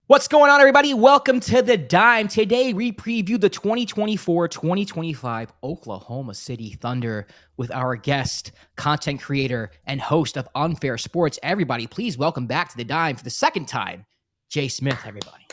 What's going on, everybody? Welcome to The Dime. Today, we preview the 2024-2025 Oklahoma City Thunder with our guest, content creator, and host of Unfair Sports. Everybody, please welcome back to The Dime for the second time, Jay Smith, everybody.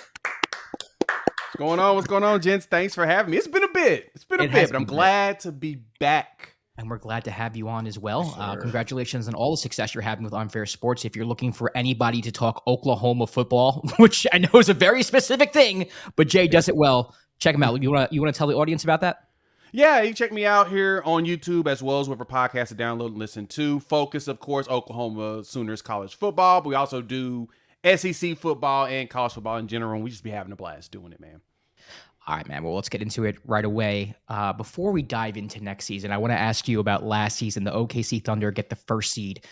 What's going on? What's going on, gents? Thanks for having me. It's been a bit, but I'm glad to be back. And we're glad to have you on as well. Sure. Congratulations on all the success you're having with Unfair Sports. If you're looking for anybody to talk Oklahoma football, which I know is a very specific thing, but Jay does it well, check him out. You want to tell the audience about that? Yeah, you can check me out here on YouTube as well as whatever podcast to download and listen to. Focus, of course, Oklahoma Sooners college football, but we also do SEC football and college football in general, and we just be having a blast doing it, man. All right, man. Well, let's get into it right away. Before we dive into next season, I want to ask you about last season. The OKC Thunder get the first seed.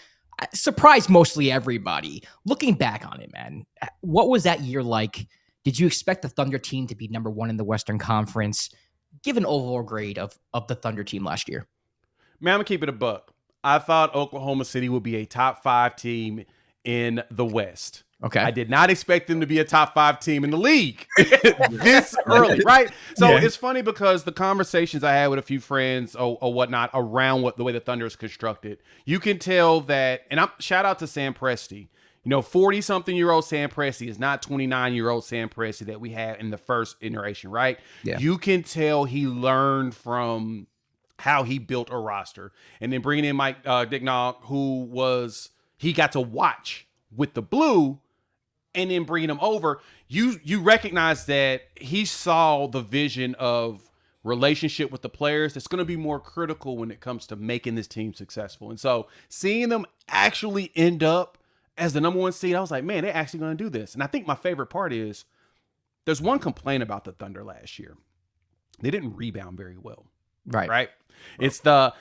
Surprised mostly everybody. Looking back on it, man, what was that year like? Did you expect the Thunder team to be number one in the Western Conference? Give an overall grade of the Thunder team last year. Man, I'm going to keep it a buck. I thought Oklahoma City would be a top 5 team in the West. Okay. I did not expect them to be a top 5 team in the league this early, right? So It's funny because the conversations I had with a few friends or whatnot around the way the Thunder is constructed, you can tell that, and shout out to Sam Presti. 40-something-year-old Sam Presti is not 29-year-old Sam Presti that we had in the first iteration, right? Yeah. You can tell he learned from how he built a roster. And then bringing in Mike Dignaw, he got to watch with the Blue, and then bringing him over, you recognize that he saw the vision of relationship with the players that's going to be more critical when it comes to making this team successful. And so seeing them actually end up as the number 1 seed, I was like, man, they're actually going to do this. And I think my favorite part is there's one complaint about the Thunder last year. They didn't rebound very well. Right? It's they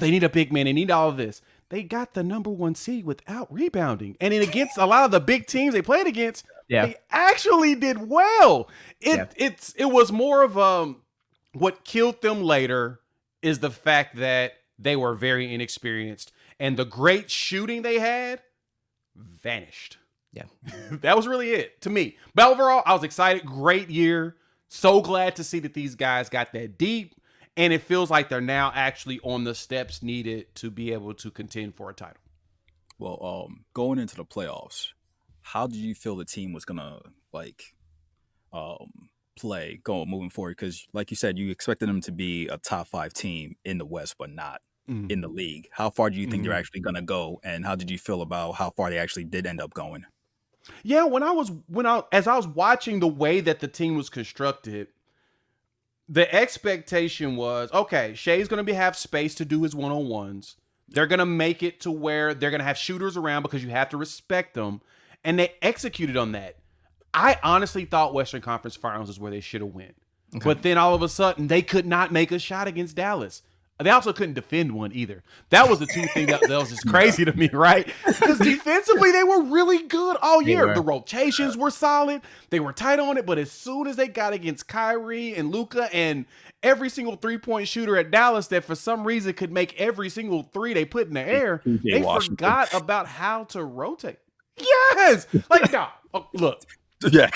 need a big man. They need all of this. They got the number 1 seed without rebounding. And then against a lot of the big teams they played against, they actually did well. It was more of what killed them later is the fact that they were very inexperienced. And the great shooting they had vanished. Yeah. That was really it to me. But overall, I was excited. Great year. So glad to see that these guys got that deep. And it feels like they're now actually on the steps needed to be able to contend for a title. Well, going into the playoffs, how did you feel the team was gonna play moving forward? Because, like you said, you expected them to be a top 5 team in the West, but not in the league. How far do you think they're actually gonna go? And how did you feel about how far they actually did end up going? Yeah, as I was watching the way that the team was constructed, the expectation was, okay, Shai's going to have space to do his one-on-ones. They're going to make it to where they're going to have shooters around because you have to respect them. And they executed on that. I honestly thought Western Conference Finals is where they should have went. Okay. But then all of a sudden, they could not make a shot against Dallas. They also couldn't defend one either. That was the two things that was just crazy to me, right? Because defensively, they were really good all year. The rotations were solid. They were tight on it. But as soon as they got against Kyrie and Luka and every single three-point shooter at Dallas that for some reason could make every single three they put in the air, they forgot about how to rotate. Yes! Look. Yeah.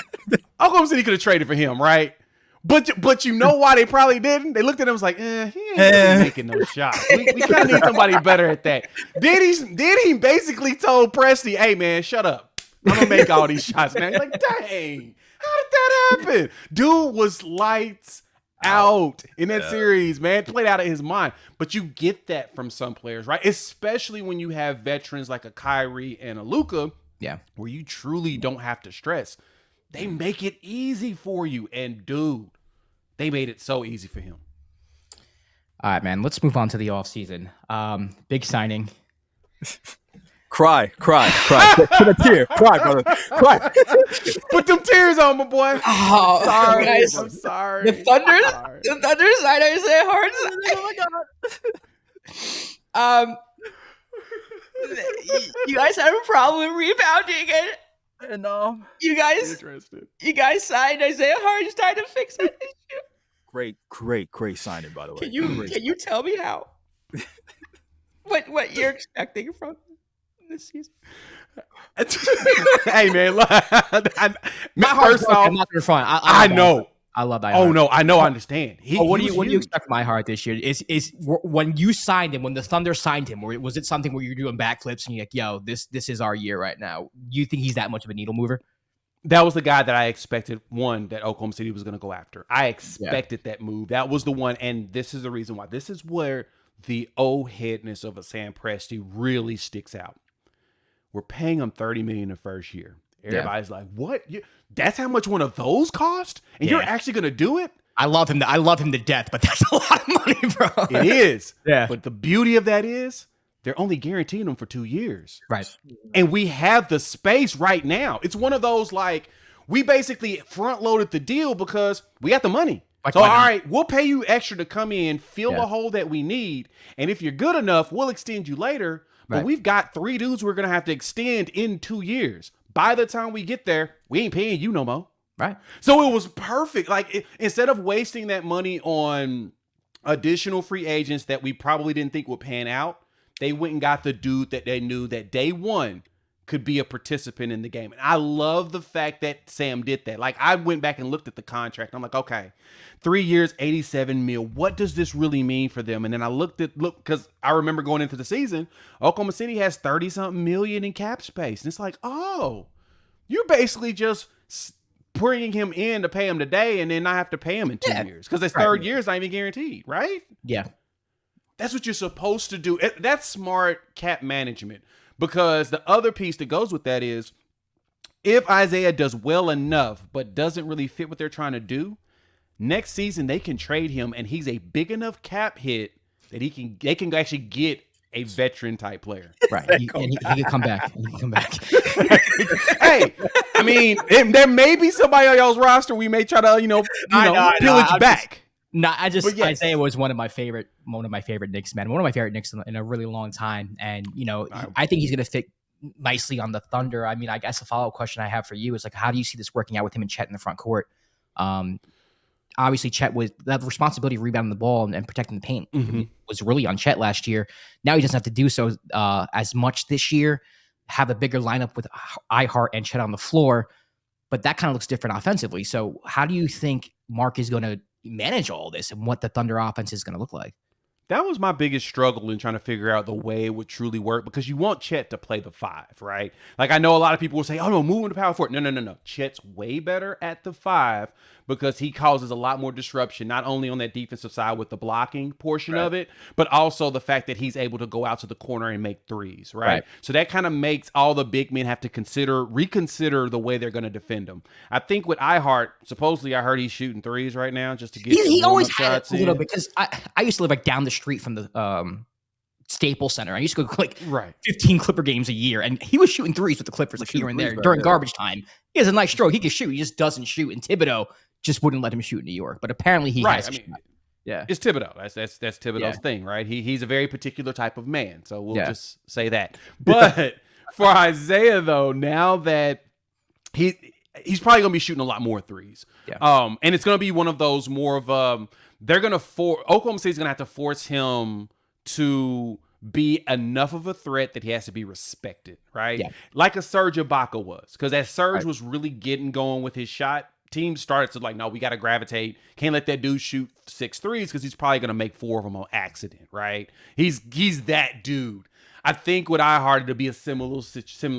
Oklahoma City could have traded for him, right? But you know why they probably didn't? They looked at him and was like, he ain't really making no shots. We kind of need somebody better at that. Diddy basically told Presti, hey, man, shut up. I'm going to make all these shots, man. You're like, dang, how did that happen? Dude was lights out in that series, man. Played out of his mind. But you get that from some players, right? Especially when you have veterans like a Kyrie and a Luka, where you truly don't have to stress. They make it easy for you. And, dude, they made it so easy for him. All right, man. Let's move on to the offseason. Big signing. Cry. Put a tear. Cry, brother. Cry. Put them tears on, my boy. Oh, sorry. Guys, I'm sorry. The Thunder signed Isaiah Hartenstein. Oh, my God. You guys have a problem rebounding it. And you guys signed Isaiah Hartenstein to fix that issue. Great signing, by the way. Can you tell me how? What you're expecting from this season. Hey man, look, My heart's first broken. off, I'm not gonna front. I know. I love that. Oh no, I know. I understand. What do you expect from iHeart this year? Is when you signed him, when the Thunder signed him, or was it something where you're doing backflips and you're like, "Yo, this is our year right now"? You think he's that much of a needle mover? That was the guy that I expected, that Oklahoma City was going to go after. I expected that move. That was the one, and this is the reason why. This is where the old headness of a Sam Presti really sticks out. We're paying him $30 million the first year. Everybody's like, "What? That's how much one of those cost? And you're actually going to do it?" I love him. I love him to death, but that's a lot of money, bro. It is. Yeah. But the beauty of that is they're only guaranteeing him for 2 years. Right. And we have the space right now. It's one of those, like, we basically front loaded the deal because we got the money. So, all right, we'll pay you extra to come in, fill the hole that we need. And if you're good enough, we'll extend you later. But we've got 3 dudes we're going to have to extend in 2 years. By the time we get there, we ain't paying you no more. Right. So it was perfect. Like, instead of wasting that money on additional free agents that we probably didn't think would pan out, they went and got the dude that they knew that day one could be a participant in the game. And I love the fact that Sam did that. Like, I went back and looked at the contract. I'm like, okay, 3 years, 87 mil. What does this really mean for them? And then I look, because I remember going into the season, Oklahoma City has 30-something million in cap space. And it's like, oh, you're basically just bringing him in to pay him today and then not have to pay him in 2 years. Because his third year is not even guaranteed, right? Yeah. That's what you're supposed to do. That's smart cap management. Because the other piece that goes with that is, if Isaiah does well enough but doesn't really fit what they're trying to do, next season they can trade him and he's a big enough cap hit that they can actually get a veteran type player. Right. He can come back. He can come back. Hey, I mean, there may be somebody on y'all's roster we may try to, pillage back. No, Isaiah was one of my favorite Knicks men, one of my favorite Knicks in a really long time. And, I think he's going to fit nicely on the Thunder. I mean, I guess a follow-up question I have for you is, like, how do you see this working out with him and Chet in the front court? Obviously, Chet was the responsibility of rebounding the ball and protecting the paint was really on Chet last year. Now he doesn't have to do so as much this year, have a bigger lineup with iHeart and Chet on the floor, but that kind of looks different offensively. So how do you think Mark is going to manage all this and what the Thunder offense is going to look like? That was my biggest struggle in trying to figure out the way it would truly work, because you want Chet to play the 5, right? Like, I know a lot of people will say, oh no, move him to power forward. No. Chet's way better at the 5 because he causes a lot more disruption, not only on that defensive side with the blocking portion of it, but also the fact that he's able to go out to the corner and make threes, right? So that kind of makes all the big men have to reconsider the way they're going to defend him. I think with iHeart, supposedly I heard he's shooting threes right now just to get he always had it a little bit, because I used to live like down the street from the Staples Center. I used to go like 15 Clipper games a year, and he was shooting threes with the Clippers like here and there during garbage time. He has a nice stroke. He can shoot. He just doesn't shoot. And Thibodeau just wouldn't let him shoot in New York. But apparently he has. It's Thibodeau. That's Thibodeau's thing, right? He's a very particular type of man. So we'll just say that. But for Isaiah, though, now that he's probably going to be shooting a lot more threes. And it's going to be one of those more of Oklahoma City's going to have to force him to be enough of a threat that he has to be respected, right? Like a Serge Ibaka was. Because as Serge was really getting going with his shot, teams started to like, no, we got to gravitate. Can't let that dude shoot 6 threes because he's probably going to make 4 of them on accident, right? He's that dude. I think with iHeart, it'll be a similar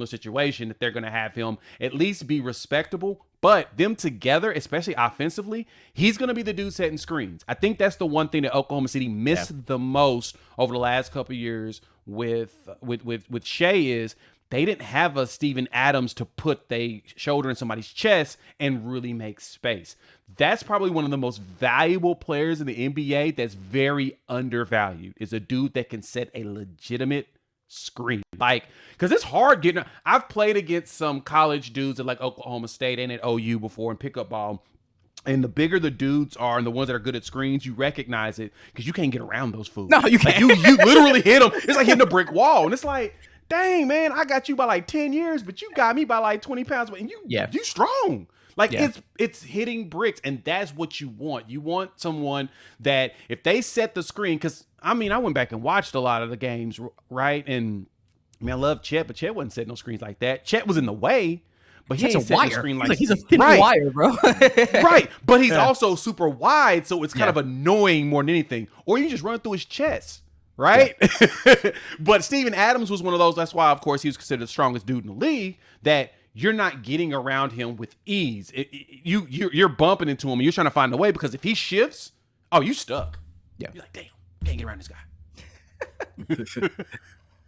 situation that they're going to have him at least be respectable, but them together, especially offensively, he's going to be the dude setting screens. I think that's the one thing that Oklahoma City missed the most over the last couple of years with Shai is they didn't have a Steven Adams to put their shoulder in somebody's chest and really make space. That's probably one of the most valuable players in the NBA that's very undervalued, is a dude that can set a legitimate screen. Like, because it's hard getting. I've played against some college dudes at like Oklahoma State and at OU before in pickup ball. And the bigger the dudes are and the ones that are good at screens, you recognize it because you can't get around those fools. No, you can't. Like, you literally hit them. It's like hitting a brick wall. And it's like, dang, man, I got you by like 10 years, but you got me by like 20 pounds. And you strong. Like, it's hitting bricks, and that's what you want. You want someone that if they set the screen, because, I mean, I went back and watched a lot of the games, right? And I mean, I love Chet, but Chet wasn't setting no screens like that. Chet was in the way, but he Chet's ain't a setting wire. no screen He's like he's a thin right. wire, bro. Right, but he's Yeah. also super wide, so it's kind Yeah. of annoying more than anything. Or you just run through his chest, right? But Steven Adams was one of those. That's why, of course, he was considered the strongest dude in the league. That you're not getting around him with ease. You're bumping into him, and you're trying to find a way, because if he shifts, oh, you stuck. Yeah. You're like, damn, can't get around this guy.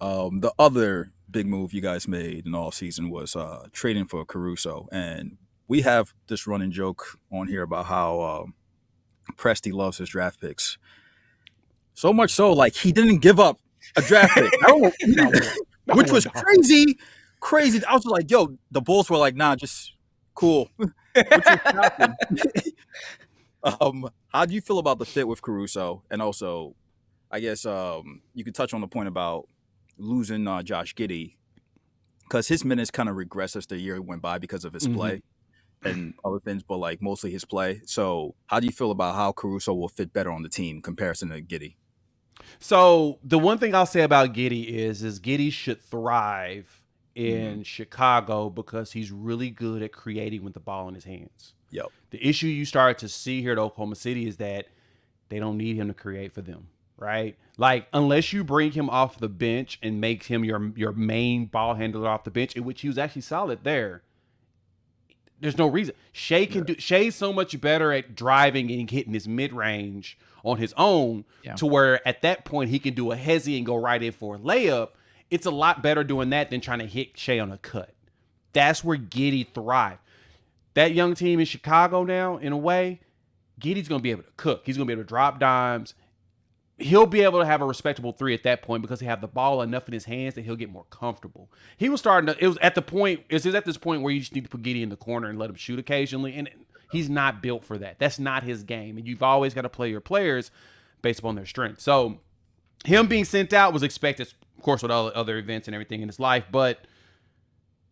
The other big move you guys made in all season was trading for Caruso, and we have this running joke on here about how Presti loves his draft picks. So much so, like, he didn't give up a draft pick. I don't know, which was crazy. I was like, yo, the Bulls were like, nah, just cool. How do you feel about the fit with Caruso? And also, I guess you could touch on the point about losing Josh Giddey, because his minutes kind of regressed as the year went by because of his play and other things, but like mostly his play. So how do you feel about how Caruso will fit better on the team in comparison to Giddey? So the one thing I'll say about Giddey is Giddey should thrive in Chicago because he's really good at creating with the ball in his hands. Yep. The issue you start to see here at Oklahoma City is that they don't need him to create for them, right? Like, unless you bring him off the bench and make him your main ball handler off the bench, in which he was actually solid there, there's no reason. Shai's so much better at driving and hitting his mid-range on his own to where at that point he can do a hezzy and go right in for a layup. It's a lot better doing that than trying to hit Shai on a cut. That's where Giddey thrives. That young team in Chicago now, in a way, Giddey's going to be able to cook. He's going to be able to drop dimes. He'll be able to have a respectable three at that point because he have the ball enough in his hands that he'll get more comfortable. He was starting to, it was at this point where you just need to put Giddey in the corner and let him shoot occasionally. And he's not built for that. That's not his game. And you've always got to play your players based upon their strength. So him being sent out was expected, of course, with all other events and everything in his life, but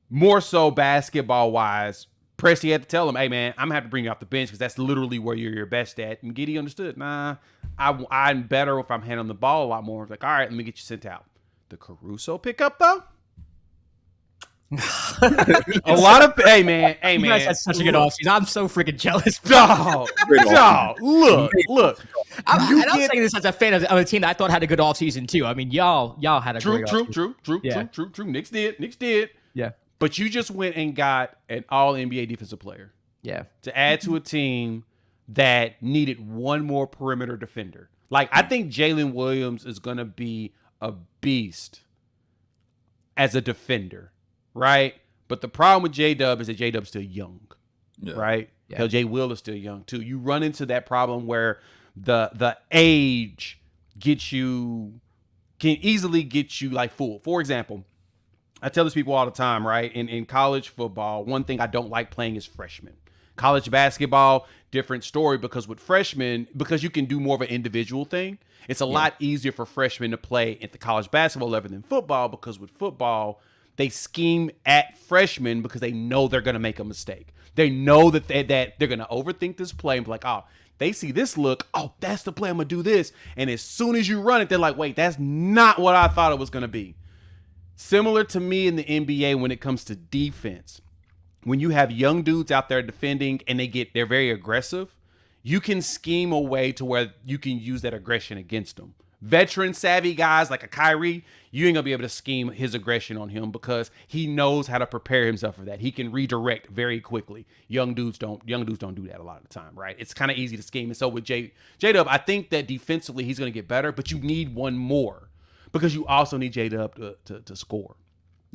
more so basketball wise, Presti had to tell him, hey, man, I'm going to have to bring you off the bench because that's literally where you're your best at. And Giddey understood, nah, I'm better if I'm handling the ball a lot more. Like, all right, let me get you sent out. The Caruso pickup, though? A lot of, hey, man. You guys had such a good offseason. I'm so freaking jealous. Dog, look. I'm saying this as a fan of a team that I thought had a good offseason, too. I mean, y'all had a great offseason. True. Knicks did. Yeah. But you just went and got an all-NBA defensive player. Yeah. To add to a team that needed one more perimeter defender. Like, I think Jalen Williams is going to be a beast as a defender, right? But the problem with J-Dub is that J-Dub's still young, right? Yeah. Hell, J-Will is still young, too. You run into that problem where the age can easily get you, like, fooled. For example, I tell this people all the time, right? In college football, one thing I don't like playing is freshmen. College basketball, different story, because with freshmen, because you can do more of an individual thing, it's a lot easier for freshmen to play at the college basketball level than football, because with football, they scheme at freshmen because they know they're going to make a mistake. They know that they're going to overthink this play and be like, oh, they see this look, oh, that's the play, I'm going to do this. And as soon as you run it, they're like, wait, that's not what I thought it was going to be. Similar to me in the NBA when it comes to defense. When you have young dudes out there defending and they're very aggressive, you can scheme a way to where you can use that aggression against them. Veteran savvy guys like a Kyrie, you ain't gonna be able to scheme his aggression on him because he knows how to prepare himself for that. He can redirect very quickly. Young dudes don't do that a lot of the time, right? It's kind of easy to scheme. And so with J-Dub, I think that defensively he's gonna get better, but you need one more. Because you also need J-Dub to score,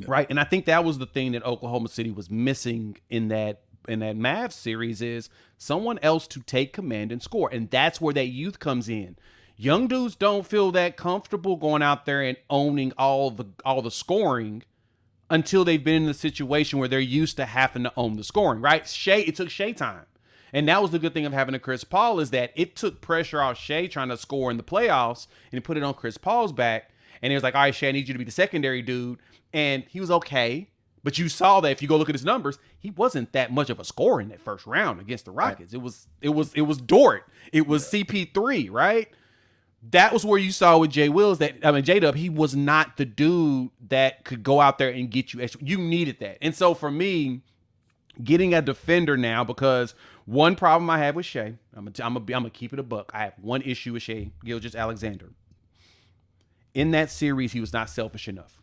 right? And I think that was the thing that Oklahoma City was missing in that Mavs series is someone else to take command and score. And that's where that youth comes in. Young dudes don't feel that comfortable going out there and owning all the scoring until they've been in the situation where they're used to having to own the scoring, right? It took Shai time. And that was the good thing of having a Chris Paul is that it took pressure off Shai trying to score in the playoffs and put it on Chris Paul's back. And he was like, all right, Shai, I need you to be the secondary dude. And he was okay. But you saw that if you go look at his numbers, he wasn't that much of a scorer in that first round against the Rockets. Right. It was Dort. It was CP3, right? that was where you saw with J-Dub, he was not the dude that could go out there and get you extra. You needed that. And so for me, getting a defender now, because one problem I have with Shai, I'm gonna keep it a buck. I have one issue with Shai Gilgeous-Alexander. In that series, he was not selfish enough.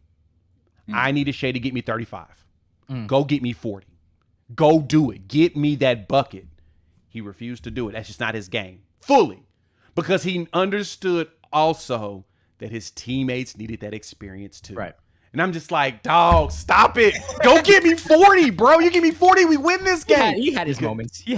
I needed Shai to get me 35. Go get me 40. Go do it. Get me that bucket. He refused to do it. That's just not his game. Fully. Because he understood also that his teammates needed that experience too. Right. And I'm just like, dog, stop it. Go get me 40, bro. You give me 40, we win this game. He had his moments. He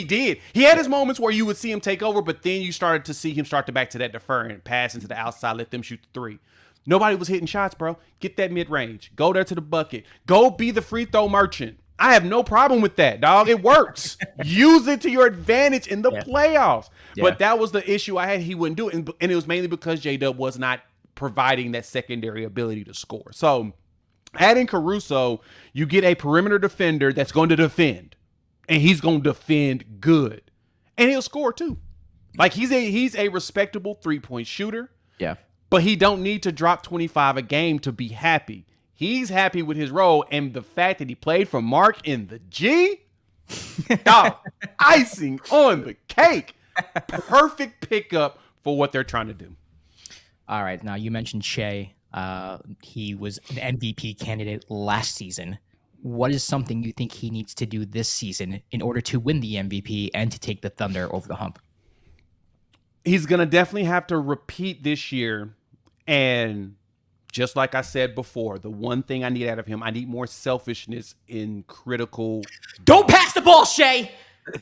did. He had his moments where you would see him take over, but then you started to see him start to back to that deferring, pass into the outside, let them shoot the three. Nobody was hitting shots, bro. Get that mid-range. Go there to the bucket. Go be the free throw merchant. I have no problem with that, dog. It works. Use it to your advantage in the playoffs. Yeah. But that was the issue I had. He wouldn't do it. And it was mainly because J-Dub was not providing that secondary ability to score. So adding Caruso, you get a perimeter defender that's going to defend. And he's going to defend good. And he'll score too. Like he's a respectable three-point shooter. Yeah. But he don't need to drop 25 a game to be happy. He's happy with his role, and the fact that he played for Mark in the G, icing on the cake. Perfect pickup for what they're trying to do. All right, now you mentioned Shai. He was an MVP candidate last season. What is something you think he needs to do this season in order to win the MVP and to take the Thunder over the hump? He's going to definitely have to repeat this year. And just like I said before, the one thing I need out of him, I need more selfishness in critical. Don't pass the ball, Shai.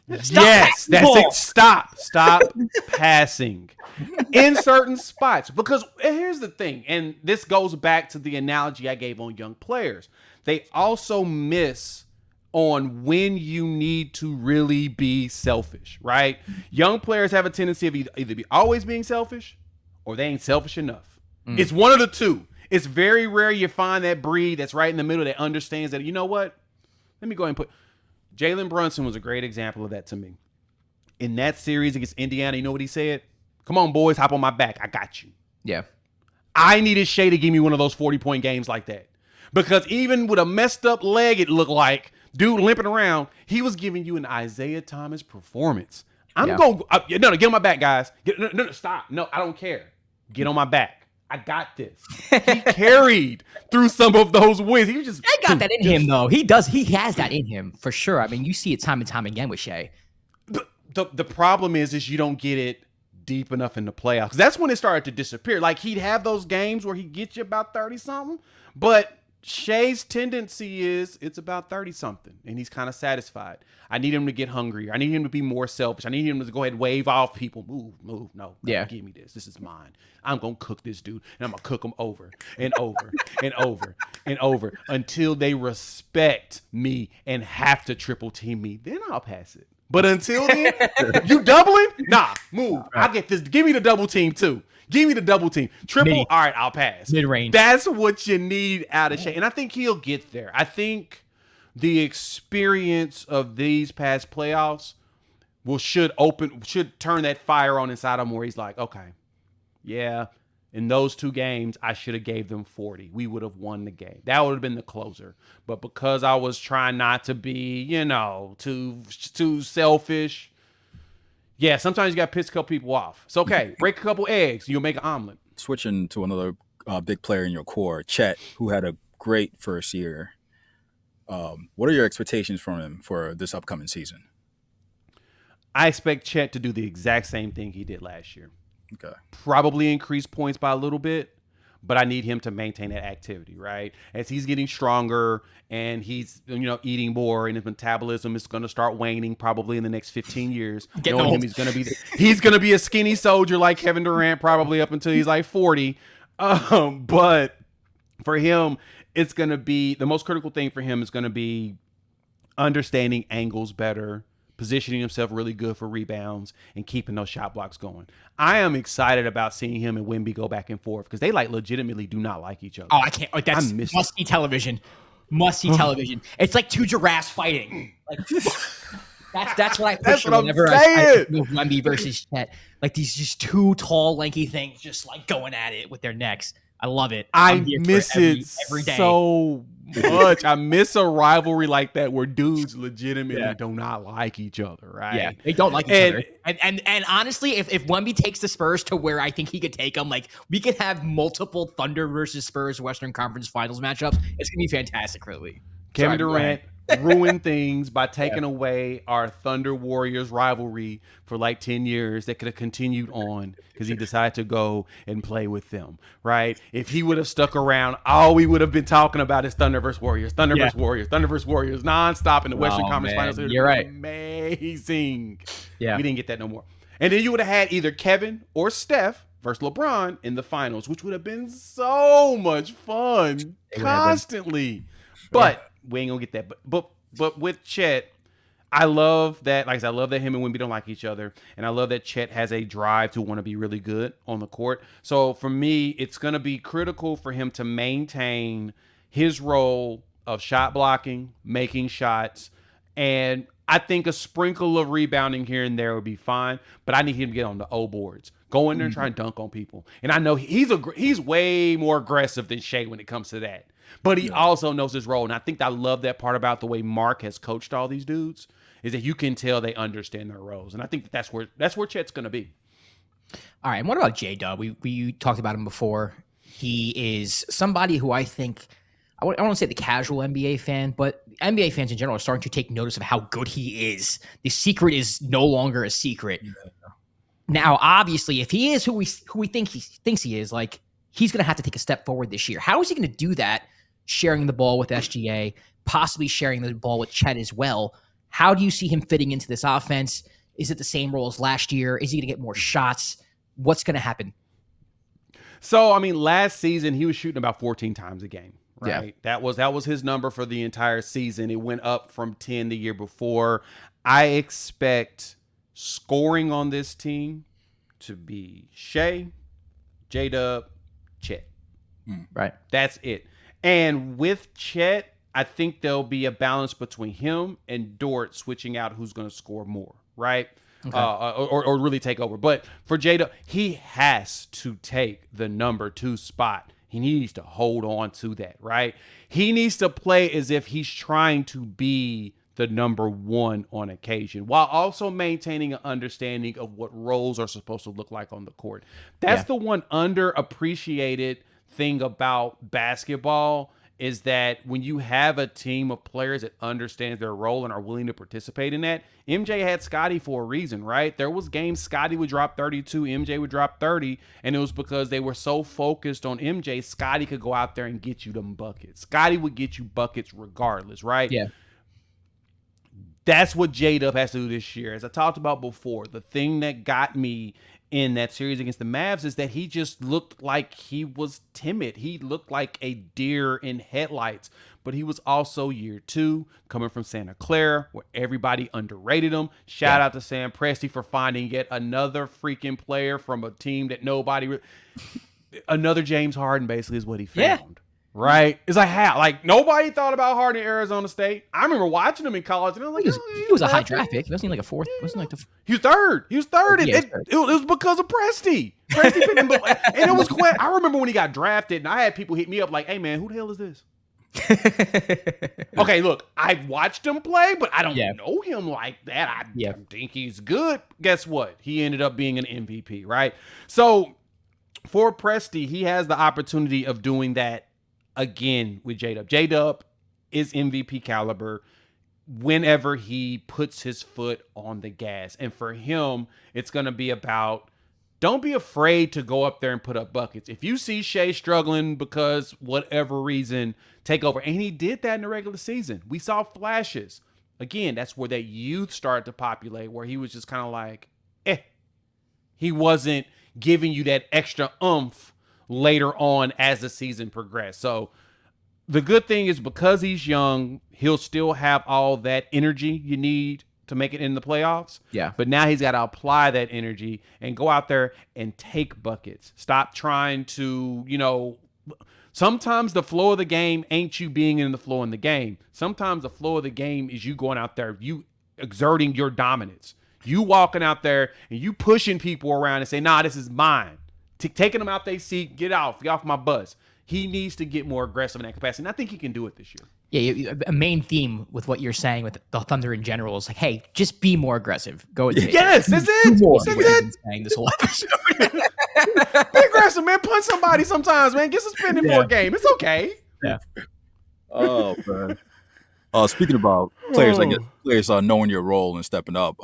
Yes, that's it. Stop passing in certain spots. Because here's the thing, and this goes back to the analogy I gave on young players. They also miss on when you need to really be selfish, right? Young players have a tendency of either be always being selfish or they ain't selfish enough. It's one of the two. It's very rare you find that breed that's right in the middle that understands that, you know what? Let me go ahead and put... Jalen Brunson was a great example of that to me. In that series against Indiana, you know what he said? Come on, boys, hop on my back. I got you. Yeah. I needed Shai to give me one of those 40-point games like that. Because even with a messed up leg, it looked like, dude limping around, he was giving you an Isaiah Thomas performance. No, get on my back, guys. No, stop. No, I don't care. Get on my back. I got this. He carried through some of those wins. He just got that in him, though. He does. He has that in him for sure. I mean, you see it time and time again with Shai. The problem is you don't get it deep enough in the playoffs. That's when it started to disappear. Like he'd have those games where he gets you about 30 something, but Shai's tendency is it's about 30 something, and he's kind of satisfied. I need him to get hungrier. I need him to be more selfish. I need him to go ahead and wave off people. Move. No, give me this. This is mine. I'm going to cook this dude, and I'm going to cook him over and over and over and over until they respect me and have to triple team me. Then I'll pass it. But until then, you doubling? Nah, move. I'll get this. Give me the double team too. Give me the double team. Triple, all right, I'll pass. Mid-range. That's what you need out of Shai. And I think he'll get there. I think the experience of these past playoffs should turn that fire on inside of him where he's like, okay, yeah, in those two games, I should have gave them 40. We would have won the game. That would have been the closer. But because I was trying not to be, too selfish, yeah, sometimes you got to piss a couple people off. It's okay. Break a couple eggs. You'll make an omelet. Switching to another big player in your core, Chet, who had a great first year. What are your expectations from him for this upcoming season? I expect Chet to do the exact same thing he did last year. Okay. Probably increase points by a little bit, but I need him to maintain that activity, right? As he's getting stronger and he's, eating more and his metabolism is going to start waning probably in the next 15 years. Knowing him, he's going to be a skinny soldier like Kevin Durant probably up until he's like 40. But for him, it's going to be the most critical thing for him is going to be understanding angles better, positioning himself really good for rebounds, and keeping those shot blocks going. I am excited about seeing him and Wemby go back and forth because they legitimately do not like each other. Oh, I can't. That's must-see television. Must-see television. It's like two giraffes fighting. Like That's what I That's picture what I'm whenever I saying. think of Wemby versus Chet. Like these just two tall, lanky things just like going at it with their necks. I love it. I I'm here for miss it every day. so much. I miss a rivalry like that where dudes legitimately Yeah. do not like each other, right? Yeah, they don't like each And- other. And honestly, if Wemby takes the Spurs to where I think he could take them, like we could have multiple Thunder versus Spurs Western Conference Finals matchups. It's gonna be fantastic for the league. Kevin Sorry, go ahead. Durant ruined things by taking away our Thunder Warriors rivalry for like 10 years that could have continued on because he decided to go and play with them, right? If he would have stuck around, all we would have been talking about is Thunder versus Warriors, Thunder versus Warriors, Thunder versus Warriors, nonstop in the Western Conference Finals. It would have You're been right. amazing. Yeah. We didn't get that no more. And then you would have had either Kevin or Steph versus LeBron in the finals, which would have been so much fun It would have been. constantly. But we ain't gonna get that. But with Chet, I love that. Like I said, I love that him and Wemby don't like each other, and I love that Chet has a drive to want to be really good on the court. So for me, it's gonna be critical for him to maintain his role of shot blocking, making shots, and I think a sprinkle of rebounding here and there would be fine. But I need him to get on the O boards. Go in there and try and dunk on people. And I know he's way more aggressive than Shai when it comes to that. But he also knows his role. And I think I love that part about the way Mark has coached all these dudes is that you can tell they understand their roles. And I think that's where Chet's going to be. All right, and what about J-Dub? We talked about him before. He is somebody who I think, I don't want to say the casual NBA fan, but NBA fans in general are starting to take notice of how good he is. The secret is no longer a secret. Yeah. Now, obviously, if he is who we think he thinks he is, like he's going to have to take a step forward this year. How is he going to do that? Sharing the ball with SGA, possibly sharing the ball with Chet as well. How do you see him fitting into this offense? Is it the same role as last year? Is he going to get more shots? What's going to happen? So, I mean, last season he was shooting about 14 times a game, right? Yeah. That was his number for the entire season. It went up from 10 the year before. I expect scoring on this team to be Shai, J-Dub, Chet. Right. That's it. And with Chet, I think there'll be a balance between him and Dort switching out who's going to score more, right? Okay. Or really take over. But for J-Dub, he has to take the number 2 spot. He needs to hold on to that, right? He needs to play as if he's trying to be the number 1 on occasion, while also maintaining an understanding of what roles are supposed to look like on the court. That's the one underappreciated thing about basketball is that when you have a team of players that understands their role and are willing to participate in that, MJ had Scottie for a reason, right? There was games Scottie would drop 32, MJ would drop 30, and it was because they were so focused on MJ, Scottie could go out there and get you them buckets. Scottie would get you buckets regardless, right? Yeah. That's what J-Dub has to do this year. As I talked about before, the thing that got me in that series against the Mavs is that he just looked like he was timid. He looked like a deer in headlights, but he was also year 2 coming from Santa Clara where everybody underrated him. Shout out to Sam Presti for finding yet another freaking player from a team that another James Harden basically is what he found. Yeah. Right? It's like how? Like nobody thought about Harden at Arizona State. I remember watching him in college and I was like, he was a high draft pick. Wasn't he like a 4th? Wasn't like the He was third. He was third. Yeah, It was because of Presti. Presti picked him. And it was quite, I remember when he got drafted and I had people hit me up like, hey man, who the hell is this? Okay, look, I've watched him play, but I don't know him like that. I think he's good. Guess what? He ended up being an MVP, right? So for Presti, he has the opportunity of doing that again with J-Dub. J-Dub is MVP caliber whenever he puts his foot on the gas. And for him, it's going to be about don't be afraid to go up there and put up buckets. If you see Shai struggling because whatever reason, take over. And he did that in the regular season. We saw flashes. Again, that's where that youth started to populate, where he was just kind of like, He wasn't giving you that extra oomph later on as the season progressed. So the good thing is because he's young, he'll still have all that energy you need to make it in the playoffs. Yeah. But now he's got to apply that energy and go out there and take buckets. Stop trying to, sometimes the flow of the game ain't you being in the flow in the game. Sometimes the flow of the game is you going out there, you exerting your dominance. You walking out there and you pushing people around and say, nah, this is mine. Taking them out they seat, get off my bus. He needs to get more aggressive in that capacity. And I think he can do it this year. Yeah, a main theme with what you're saying with the Thunder in general is like, hey, just be more aggressive. Go and yes, that's it. That's it. Saying this whole episode. Be aggressive, man. Punch somebody sometimes, man. Get suspended for a game. It's okay. Yeah. Oh, man. Speaking about players, I guess players knowing your role and stepping up.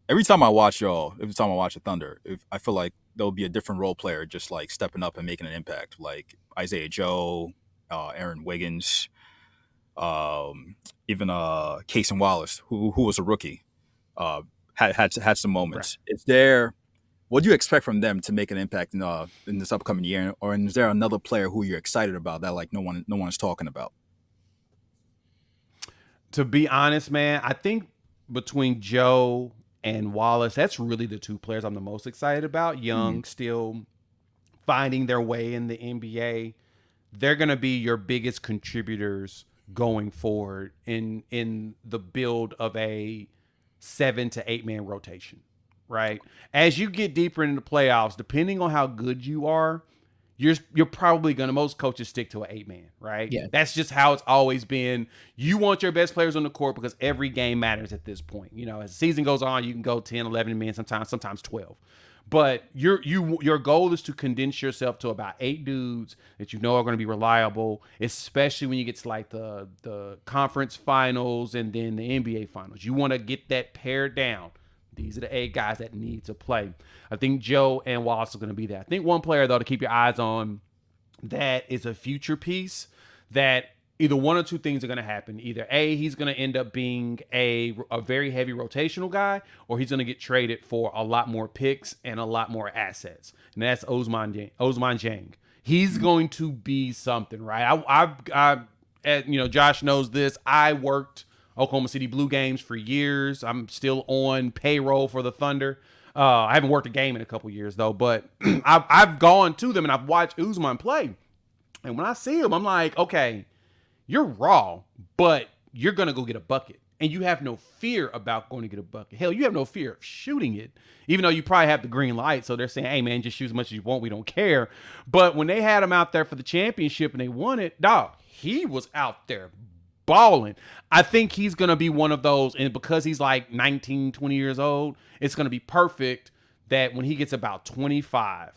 Every time I watch the Thunder, I feel like there'll be a different role player just like stepping up and making an impact, like Isaiah Joe, Aaron Wiggins, even Casey Wallace, who was a rookie, had some moments. Right. What do you expect from them to make an impact in this upcoming year, or is there another player who you're excited about that like no one is talking about? To be honest, man, I think between Joe and Wallace, that's really the two players I'm the most excited about. Young, still finding their way in the NBA. They're going to be your biggest contributors going forward in the build of a 7 to 8 man rotation, right? As you get deeper into the playoffs, depending on how good you are, you're probably going to, most coaches stick to an 8 man, right? Yeah. That's just how it's always been. You want your best players on the court because every game matters at this point. You know, as the season goes on, you can go 10, 11 men, sometimes 12. But your goal is to condense yourself to about 8 dudes that you know are going to be reliable, especially when you get to like the conference finals and then the NBA finals. You want to get that pared down. These are the 8 guys that need to play. I think Joe and Wallace are going to be that. I think one player, though, to keep your eyes on that is a future piece that either one or two things are going to happen. Either A, he's going to end up being a very heavy rotational guy, or he's going to get traded for a lot more picks and a lot more assets. And that's Ousmane Dieng. He's going to be something, right? Josh knows this. I worked Oklahoma City Blue games for years. I'm still on payroll for the Thunder. I haven't worked a game in a couple years, though, but I've gone to them and I've watched Ousmane play. And when I see him, I'm like, okay, you're raw, but you're going to go get a bucket. And you have no fear about going to get a bucket. Hell, you have no fear of shooting it, even though you probably have the green light. So they're saying, hey, man, just shoot as much as you want. We don't care. But when they had him out there for the championship and they won it, dog, he was out there balling. I think he's going to be one of those. And because he's like 19, 20 years old, it's going to be perfect that when he gets about 25,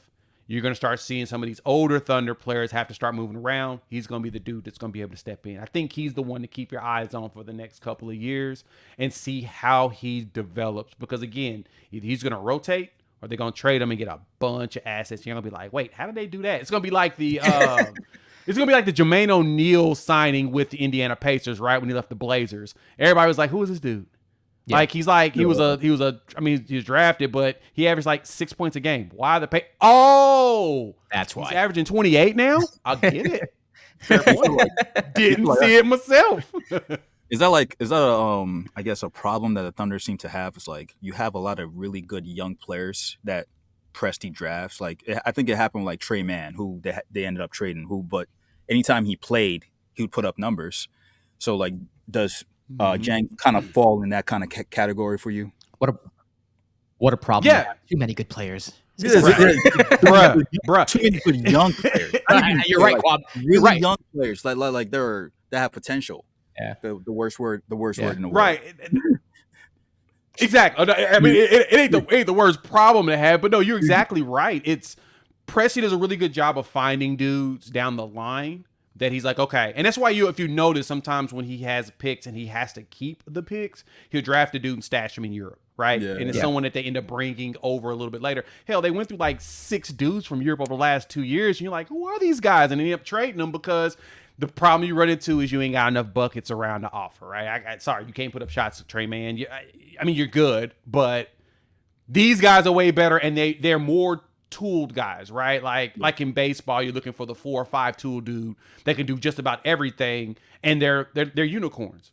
you're going to start seeing some of these older Thunder players have to start moving around. He's going to be the dude that's going to be able to step in. I think he's the one to keep your eyes on for the next couple of years and see how he develops. Because, again, either he's going to rotate or they're going to trade him and get a bunch of assets. You're going to be like, wait, how did they do that? It's going to be like the it's going to be like the Jermaine O'Neal signing with the Indiana Pacers, right, when he left the Blazers. Everybody was like, who is this dude? Yeah. He was drafted, but he averaged like 6 points a game. Why the pay? Oh, that's why he's averaging 28 now. I'll get it. Fair point. Didn't see it myself. Is that I guess a problem that the Thunder seem to have? Is like you have a lot of really good young players that Presti drafts. Like I think it happened with like Trey Mann, who they ended up trading. But anytime he played, he would put up numbers. So like, does Dieng kind of fall in that kind of category for you? What a problem! Yeah, too many good players. Bruh. Too many good young players. You're right, Kwab. Really right. Young players, like they have potential. Yeah, the worst word in the world. Right. Exactly. I mean, it ain't the worst problem to have, but no, you're exactly right. It's Presti does a really good job of finding dudes down the line that he's like, okay. And that's why if you notice, sometimes when he has picks and he has to keep the picks, he'll draft a dude and stash him in Europe, right? Yeah, and it's someone that they end up bringing over a little bit later. Hell, they went through like 6 dudes from Europe over the last 2 years, and you're like, who are these guys? And they end up trading them because the problem you run into is you ain't got enough buckets around to offer, right? Sorry, you can't put up shots, Trey Man. You're good, but these guys are way better, and they're more tooled guys, right? Like in baseball, you're looking for the 4 or 5 tool dude that can do just about everything, and they're unicorns.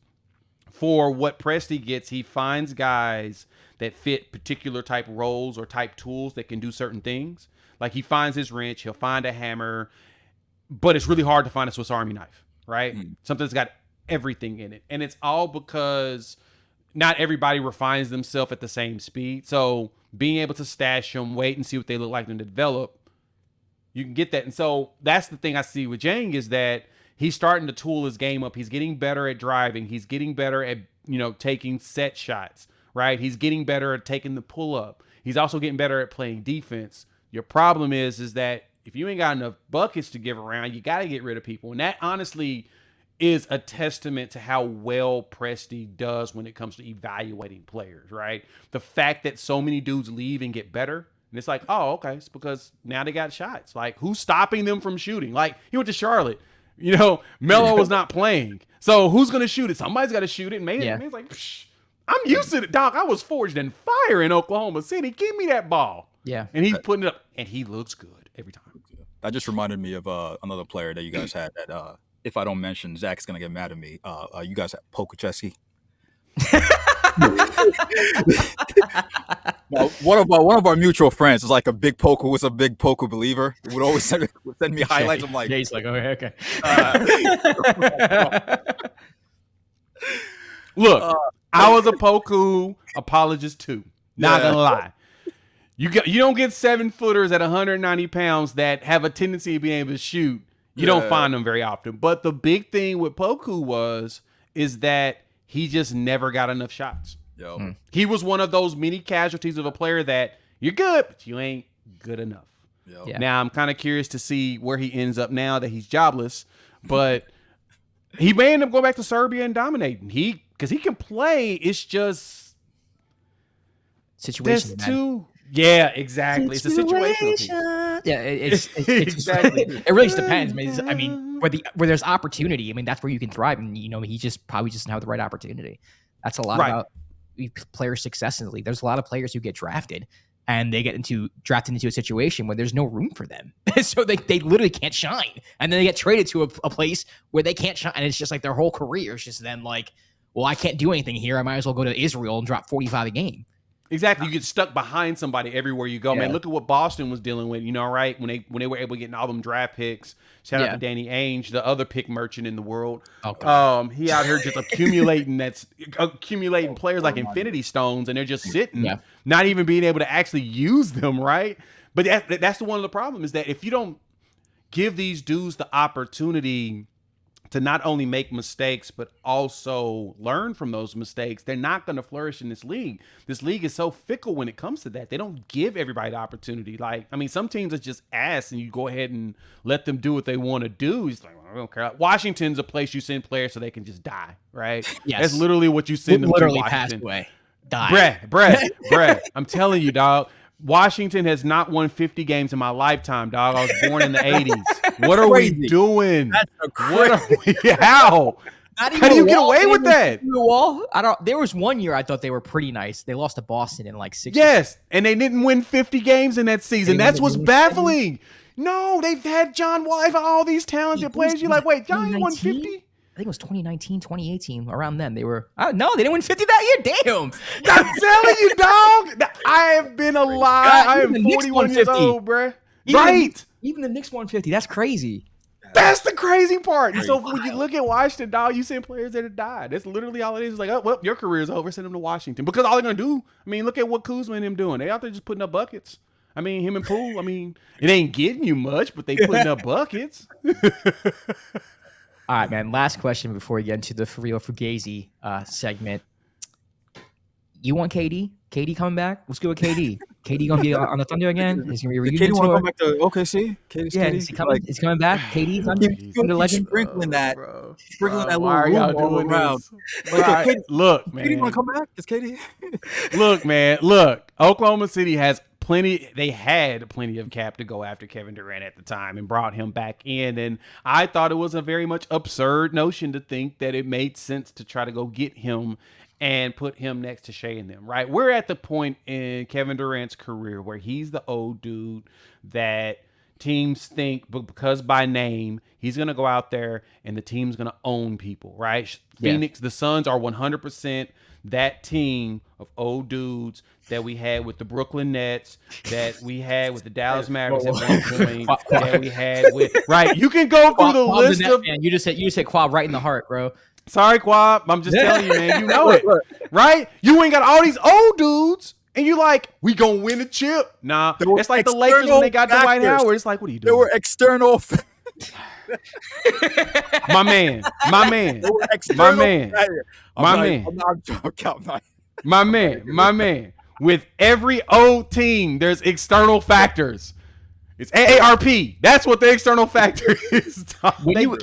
For what Presti gets, he finds guys that fit particular type roles or type tools that can do certain things. Like he finds his wrench, he'll find a hammer, but it's really hard to find a Swiss Army knife, right? Something that's got everything in it. And it's all because not everybody refines themselves at the same speed. So being able to stash them, wait and see what they look like and develop, you can get that. And so that's the thing I see with Jang is that he's starting to tool his game up. He's getting better at driving. He's getting better at, taking set shots, right? He's getting better at taking the pull up. He's also getting better at playing defense. Your problem is that if you ain't got enough buckets to give around, you got to get rid of people. And that honestly is a testament to how well Presti does when it comes to evaluating players, right? The fact that so many dudes leave and get better, and it's like, oh, okay, it's because now they got shots. Like, who's stopping them from shooting? Like, he went to Charlotte. Melo was not playing. So who's going to shoot it? Somebody's got to shoot it. And man's like, psh, I'm used to it, dog. I was forged in fire in Oklahoma City. Give me that ball. Yeah. And he's putting it up, and he looks good every time. That just reminded me of another player that you guys had that if I don't mention, Zach's going to get mad at me. You guys have Pokuševski. Now, one of our mutual friends is like a big Poku, was a big Poku believer. He would always send me highlights. I'm like, yeah, he's like, okay. Look, I was a Poku apologist too. Not gonna lie. You don't get 7-footers at 190 pounds that have a tendency of being able to shoot. You don't find them very often. But the big thing with Poku is that he just never got enough shots. He was one of those many casualties of a player that you're good, but you ain't good enough. Yeah. Now, I'm kind of curious to see where he ends up now that he's jobless. But he may end up going back to Serbia and dominating. Because he can play. It's just situation. Yeah, exactly. It's a situational piece. Yeah, it's exactly. It really just depends. I mean, where there's opportunity, I mean, that's where you can thrive. And he just probably just didn't have the right opportunity. That's a lot about player success in the league. There's a lot of players who get drafted and they get drafted into a situation where there's no room for them. So they literally can't shine. And then they get traded to a place where they can't shine. And it's just like their whole career is just then like, well, I can't do anything here. I might as well go to Israel and drop 45 a game. Exactly. You get stuck behind somebody everywhere you go. Man, look at what Boston was dealing with, right? When they were able to get all them draft picks. Shout out to Danny Ainge, the other pick merchant in the world. He out here just accumulating players like Infinity Stones, and they're just sitting, not even being able to actually use them, right? But that's one of the problems is that if you don't give these dudes the opportunity to not only make mistakes, but also learn from those mistakes, they're not going to flourish in this league. This league is so fickle when it comes to that. They don't give everybody the opportunity. Some teams are just ass and you go ahead and let them do what they want to do. It's like, I don't care. Washington's a place you send players so they can just die, right? Yes. That's literally what you send them literally to. Washington. Passed away. Die. Brad, I'm telling you, dog. Washington has not won 50 games in my lifetime, dog. I was born in the 80s. What are we doing? How? How do you get away with that? There was one year I thought they were pretty nice. They lost to Boston in like 6 Yes, and they didn't win 50 games in that season. That's what's baffling. No, they've had John Wall and all these talented players. You're like, wait, John won 50? I think it was 2019, 2018, around then. They were, no, they didn't win 50 that year. Damn. I'm telling you, dog. I have been alive. I am 41 years old, bruh. Right. Even the Knicks 150. That's crazy. That's the crazy part. And so when you look at Washington, dog, you send players that have died. That's literally all it is. It's like, oh, well, your career is over. Send them to Washington. Because all they're going to do, look at what Kuzma and him doing. They out there just putting up buckets. Him and Poole, it ain't getting you much, but they putting up buckets. All right, man. Last question before we get into the For Real Fugazi segment. You want KD? KD coming back? What's good with KD? KD gonna be on the Thunder again? Is he gonna be a reunion KD want to tour? come back to OKC? Is he coming back? KD Thunder legend? Sprinkling that little why are y'all doing around. Look, man. KD want to come back? Is KD? Look, man. Look, Oklahoma City has they had plenty of cap to go after Kevin Durant at the time and brought him back in. And I thought it was a very much absurd notion to think that it made sense to try to go get him and put him next to Shai and them, right? We're at the point in Kevin Durant's career where he's the old dude that teams think, but because by name, he's going to go out there and the team's going to own people, right? Yeah. Phoenix, the Suns are 100% that team of old dudes that we had with the Brooklyn Nets, that we had with the Dallas Mavericks at one point, that we had with, right? You can go through the list of. You just hit Kwab right in the heart, bro. Sorry, Kwab. I'm just telling you, man. You know it, Look, right? You ain't got all these old dudes, and you like, we gonna win a chip. Nah, There were it's like the Lakers when they got Dwight factors. Howard. It's like, what are you there doing? were external. My man. There were external. man. My man. With every old team, there's external factors. It's AARP. That's what the external factor is. When you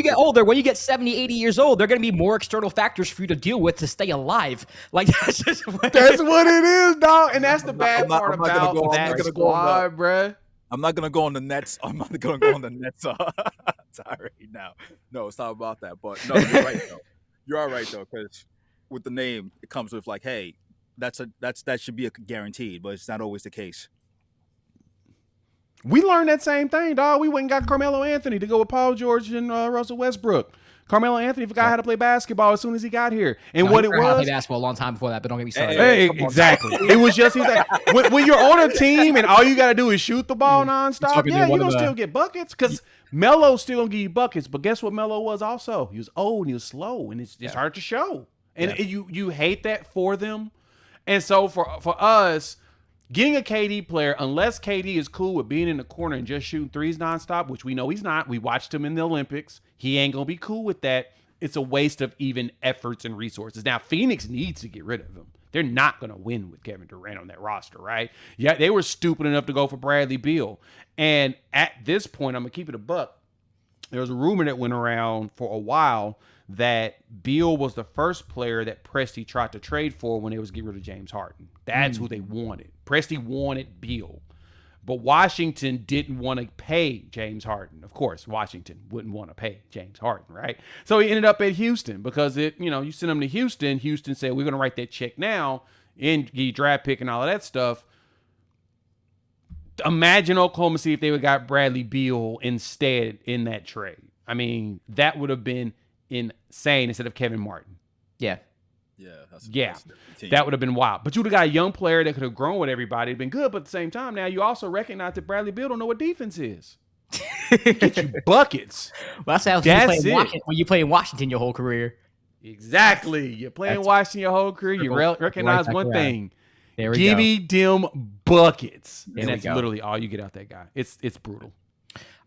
get older, when you get 70, 80 years old, there are going to be more external factors for you to deal with to stay alive. Like, that's just what it is, dog. And that's the bad part about that squad, bruh. I'm not gonna go on the Nets. I'm not gonna go on the Nets tirade now. No, it's not about that. But no, you're right though. You are right though, because with the name, it comes with like, hey, that should be a guaranteed, but it's not always the case. We learned that same thing, dog. We went and got Carmelo Anthony to go with Paul George and Russell Westbrook. Carmelo Anthony forgot how to play basketball as soon as he got here. And what it was, how to play basketball a long time before that, but don't get me started. Hey, exactly. It was just when you're on a team and all you got to do is shoot the ball nonstop. Yeah, you're gonna still get buckets because Melo's still gonna give you buckets. But guess what? Melo was also. He was old and he was slow, and it's hard to show. And you hate that for them. And so for us, getting a KD player, unless KD is cool with being in the corner and just shooting threes nonstop, which we know he's not. We watched him in the Olympics. He ain't going to be cool with that. It's a waste of even efforts and resources. Now, Phoenix needs to get rid of him. They're not going to win with Kevin Durant on that roster, right? Yeah, they were stupid enough to go for Bradley Beal. And at this point, I'm going to keep it a buck. There was a rumor that went around for a while that Beal was the first player that Presti tried to trade for when they was getting rid of James Harden. That's who they wanted. Presti wanted Beal. But Washington didn't want to pay James Harden. Of course, Washington wouldn't want to pay James Harden, right? So he ended up at Houston because you send him to Houston. Houston said, we're going to write that check now and get draft pick and all of that stuff. Imagine Oklahoma City if they would have got Bradley Beal instead in that trade. I mean, that would have been insane instead of Kevin Martin. Yeah. That would have been wild. But you would have got a young player that could have grown with everybody. It'd been good, but at the same time, now you also recognize that Bradley Beal don't know what defense is. Get you buckets. Well, that's when you play in Washington your whole career. Exactly. You're playing Washington your whole career. You recognize one thing. Give me them buckets. And that's literally all you get out that guy. It's brutal.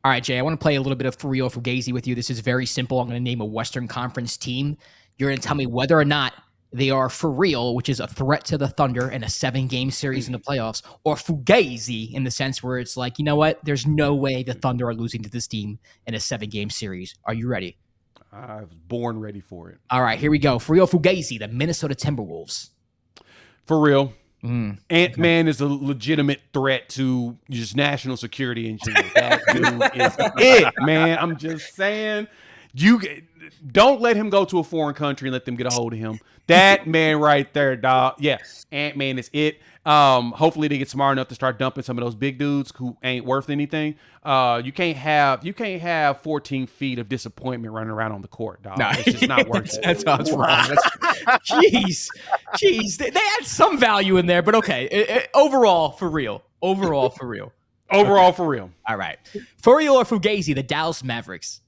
All right, Jay, I want to play a little bit of For Real Fugazi with you. This is very simple. I'm going to name a Western Conference team. You're going to tell me whether or not they are for real, which is a threat to the Thunder in a 7-game series in the playoffs, or Fugazi in the sense where it's like, you know what? There's no way the Thunder are losing to this team in a 7-game series. Are you ready? I was born ready for it. All right, here we go. For Real Fugazi, the Minnesota Timberwolves. For real. Ant-Man is a legitimate threat to just national security in general. That dude is it, man. I'm just saying. You don't let him go to a foreign country and let them get a hold of him. That man right there, dog. Yeah, Ant-Man is it. Hopefully they get smart enough to start dumping some of those big dudes who ain't worth anything. You can't have 14 feet of disappointment running around on the court, dog. No. It's just not worth it. That sounds wrong. Jeez. They had some value in there, but okay. Overall, for real. All right. For real or Fugazi, the Dallas Mavericks.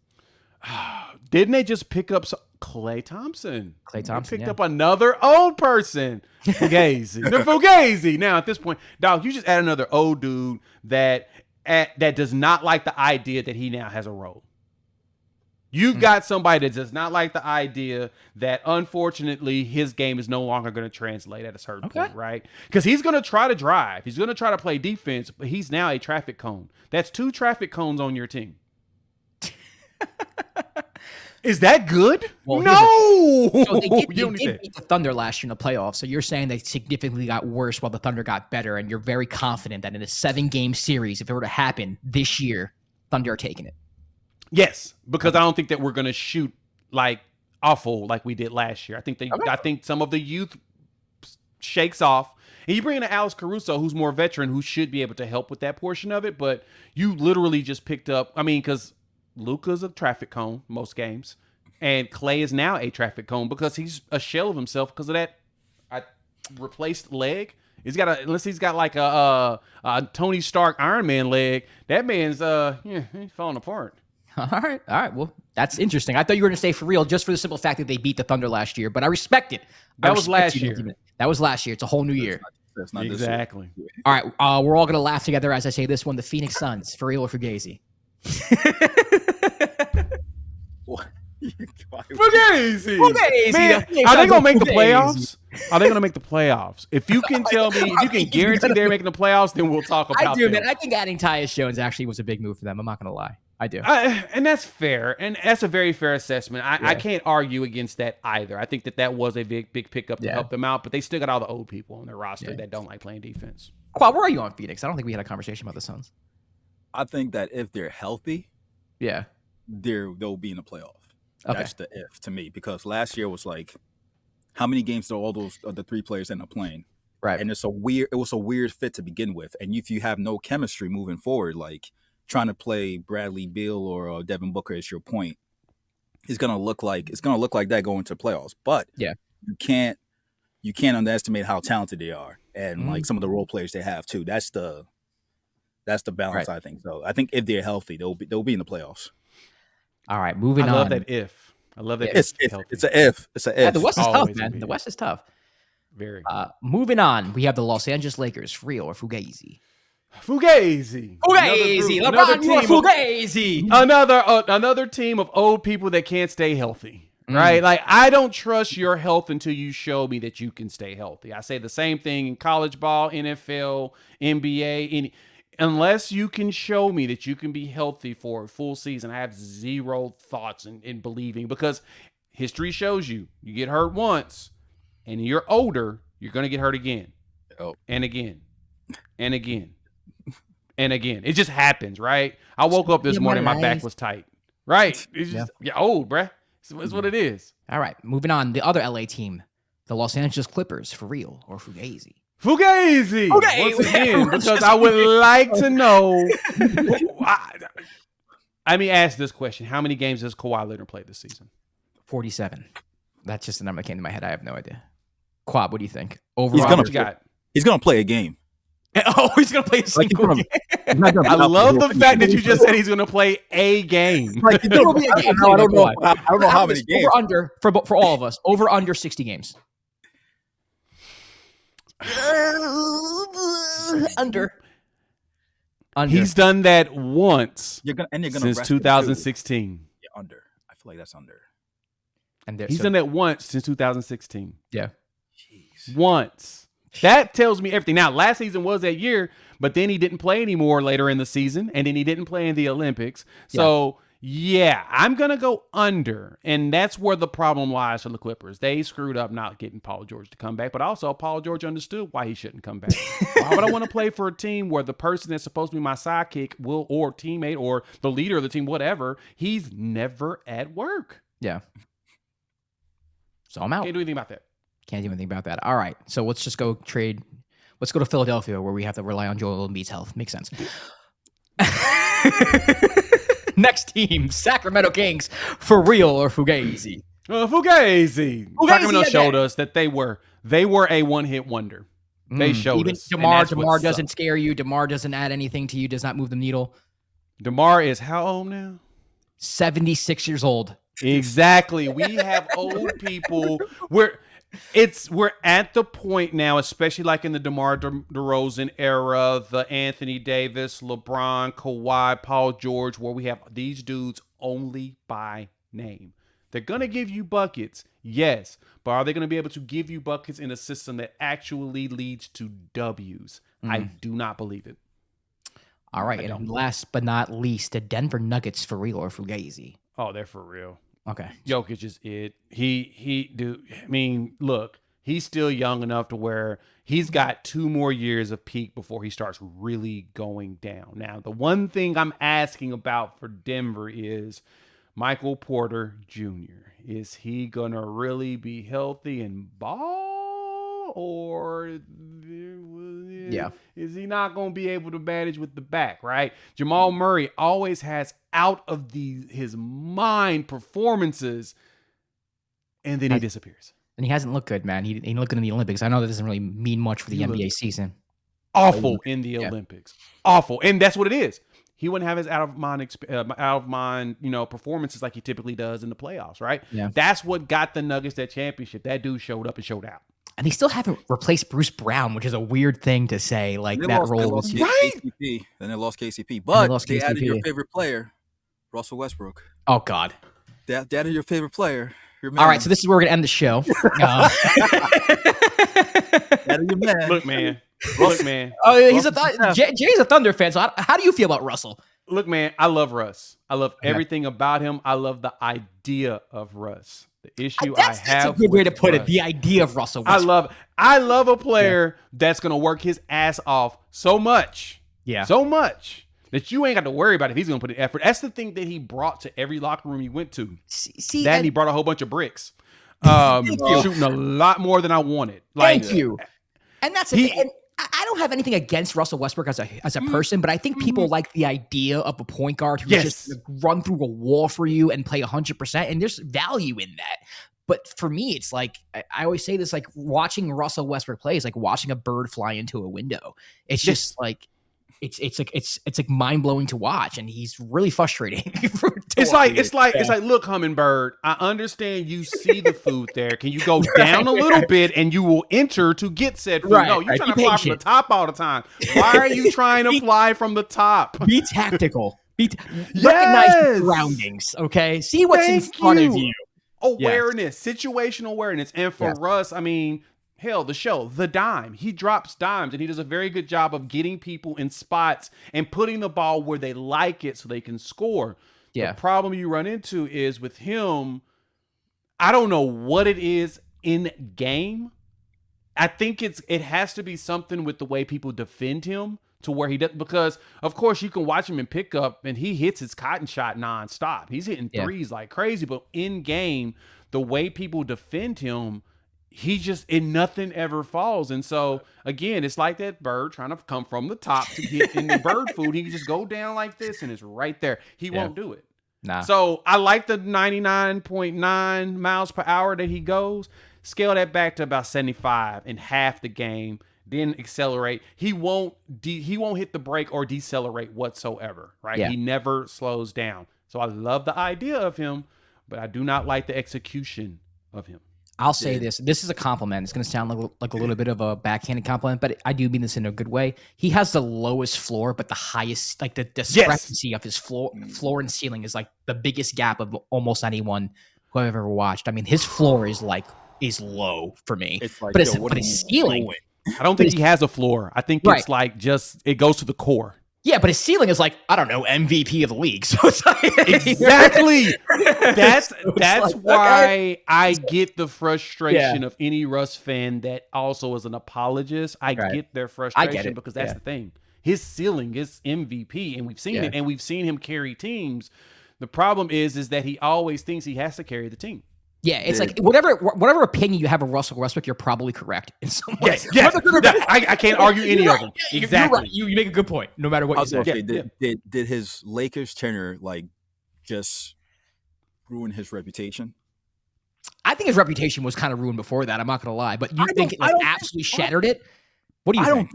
Didn't they just pick up Klay Thompson? They picked up another old person. Fugazi. They're Fugazi. Now, at this point, dog, you just add another old dude that does not like the idea that he now has a role. You've got somebody that does not like the idea that, unfortunately, his game is no longer going to translate at a certain point, right? Because he's going to try to drive. He's going to try to play defense, but he's now a traffic cone. That's 2 traffic cones on your team. Is that good? Well, no. So they did beat the Thunder last year in the playoffs. So you're saying they significantly got worse while the Thunder got better, and you're very confident that in a 7-game series, if it were to happen this year, Thunder are taking it. Yes, because I don't think that we're going to shoot like awful like we did last year. I think some of the youth shakes off. And you bring in Alex Caruso, who's more veteran, who should be able to help with that portion of it. But you literally just picked up, because Luka's a traffic cone most games, and Klay is now a traffic cone because he's a shell of himself because of that replaced leg. Unless he's got like a Tony Stark Iron Man leg, that man's he's falling apart. All right. Well, That's interesting. I thought you were going to say for real, just for the simple fact that they beat the Thunder last year, but I respect it. That was last year. That was last year. It's a whole new year. That's not Exactly. This year. All right. We're all going to laugh together as I say this one. The Phoenix Suns, for real or Fugazi? Fugazi. Man, are they gonna make the playoffs? Are they gonna make the playoffs? If you can tell me, if you can guarantee they're making the playoffs, then we'll talk about. I do, them. man. I think adding Tyus Jones actually was a big move for them. I'm not gonna lie. I do. And that's fair, and that's a very fair assessment. I can't argue against that either. I think that was a big pickup to help them out, but they still got all the old people on their roster that don't like playing defense. Kwab, where are you on Phoenix? I don't think we had a conversation about the Suns. I think that if they're healthy, they'll be in the playoff. Okay. That's the if to me, because last year was like, how many games did all those the three players end up playing? Right. And it was a weird fit to begin with. And if you have no chemistry moving forward, like trying to play Bradley Beal or Devin Booker is your point, it's gonna look like that going to playoffs. But you can't underestimate how talented they are and like some of the role players they have too. That's the balance, I think. So I think if they're healthy, they'll be in the playoffs. All right, moving on. I love that if. It's an if. It's an if. The West is tough, man. The West is tough. Very. Moving on, we have the Los Angeles Lakers, for real or Fugazi? Fugazi. LeBron, you are Fugazi. Another team of old people that can't stay healthy. Right? Like, I don't trust your health until you show me that you can stay healthy. I say the same thing in college ball, NFL, NBA, unless you can show me that you can be healthy for a full season, I have zero thoughts in believing, because history shows you get hurt once and you're older, you're going to get hurt again. And again. And again. And again. It just happens, right? I woke up this morning, my back was tight. Right? It's just, you're old, bruh. It's what it is. All right, moving on. The other LA team, the Los Angeles Clippers, for real or Fugazi? Fugazi! Once again, because I would like to know. Let me ask this question. How many games has Kawhi Leonard played this season? 47. That's just the number that came to my head. I have no idea. Kwab, what do you think? Overall, he's going to play a game. He's going to play a single game. I love the fact that you just said he's going to play a game. I don't know how many games. Over under, for all of us, over under 60 games. Under. He's done that once since 2016. Yeah, under. I feel like that's under. He's done that once since 2016. Yeah. Jeez. Once. That tells me everything. Now, last season was that year, but then he didn't play anymore later in the season, and then he didn't play in the Olympics. So, I'm going to go under, and that's where the problem lies for the Clippers. They screwed up not getting Paul George to come back, but also Paul George understood why he shouldn't come back. Why would I want to play for a team where the person that's supposed to be my sidekick or teammate or the leader of the team, whatever, he's never at work? Yeah. So I'm out. Can't do anything about that. Can't do anything about that. All right. So let's just go trade. Let's go to Philadelphia, where we have to rely on Joel Embiid's health. Makes sense. Next team, Sacramento Kings, for real or Fugazi? Fugazi. Sacramento showed us that they were a one-hit wonder. They showed us. DeMar doesn't scare you. DeMar doesn't add anything to you. Does not move the needle. DeMar is how old now? 76 years old. Exactly. We have old people. We're at the point now, especially like in the DeMar DeRozan era, the Anthony Davis, LeBron, Kawhi, Paul George, where we have these dudes only by name. They're going to give you buckets, yes, but are they going to be able to give you buckets in a system that actually leads to W's? I do not believe it. All right, and last but not least, the Denver Nuggets, for real or Fugazi? Oh, they're for real. Okay. Jokic is it. I mean, look, he's still young enough to where he's got 2 more years of peak before he starts really going down. Now, the one thing I'm asking about for Denver is Michael Porter Jr. Is he going to really be healthy and ball, or is he not going to be able to manage with the back, right? Jamal Murray always has out of his mind performances, and then he disappears. And he hasn't looked good, man. He ain't looking in the Olympics. I know that doesn't really mean much for the NBA season. Awful in the Olympics. Awful. And that's what it is. he wouldn't have his out of mind, performances like he typically does in the playoffs, right? Yeah. That's what got the Nuggets that championship. That dude showed up and showed out. And they still haven't replaced Bruce Brown, which is a weird thing to say. Like that role was right. KCP, then they lost KCP, but they added your favorite player, Russell Westbrook. Oh God, they added your favorite player. All right, so this is where we're gonna end the show. Your man. Look, man. Oh, he's Jay's a Thunder fan. So how do you feel about Russell? Look, man, I love Russ. I love everything about him. I love the idea of Russ. The issue I have. That's a good way to put it. The idea of Russell Westbrook. I love a player that's gonna work his ass off so much. Yeah. So much that you ain't got to worry about if he's gonna put in effort. That's the thing that he brought to every locker room he went to. And he brought a whole bunch of bricks. Shooting a lot more than I wanted. Thank you. And that's the thing. And I don't have anything against Russell Westbrook as a person, but I think people like the idea of a point guard who just run through a wall for you and play 100%, and there's value in that. But for me, it's like I always say this: like watching Russell Westbrook play is like watching a bird fly into a window. It's just like it's like mind blowing to watch, and he's really frustrating. It's like, look, Hummingbird, I understand you see the food there. Can you go down a little bit and you will enter to get said food? No, you're trying to fly from the top all the time. Why are you trying to fly from the top? Be tactical. Recognize your surroundings. Okay, see what's in front of you. Awareness, situational awareness, and for Russ, I mean. Hell, the show, The Dime. He drops dimes, and he does a very good job of getting people in spots and putting the ball where they like it so they can score. Yeah. The problem you run into is with him, I don't know what it is in game. I think it has to be something with the way people defend him to where he does, because, of course, you can watch him in pickup, and he hits his cotton shot nonstop. He's hitting threes like crazy, but in game, the way people defend him, nothing ever falls. And so again, it's like that bird trying to come from the top to get in the bird food. He can just go down like this and it's right there. He won't do it. Nah. So I like the 99.9 miles per hour that he goes. Scale that back to about 75 in half the game, then accelerate. He won't hit the brake or decelerate whatsoever, right? Yeah. He never slows down. So I love the idea of him, but I do not like the execution of him. I'll say this. This is a compliment. It's going to sound like a little bit of a backhanded compliment, but I do mean this in a good way. He has the lowest floor, but the highest, like the discrepancy of his floor and ceiling is like the biggest gap of almost anyone who I've ever watched. I mean, his floor is low for me, but his ceiling. I don't think he has a floor. I think it's like it goes to the core. Yeah, but his ceiling is like, I don't know, MVP of the league. So it's like, exactly. That's why I get the frustration of any Russ fan that also is an apologist. I get their frustration because that's the thing. His ceiling is MVP, and we've seen it, and we've seen him carry teams. The problem is that he always thinks he has to carry the team. Yeah, it's like whatever opinion you have of Russell Westbrook, you're probably correct in some way. Yes. I can't argue any of them. Exactly. You're right. You make a good point, no matter what you say. Did his Lakers tenure just ruin his reputation? I think his reputation was kind of ruined before that. I'm not going to lie, but you think it absolutely shattered it? What do you think?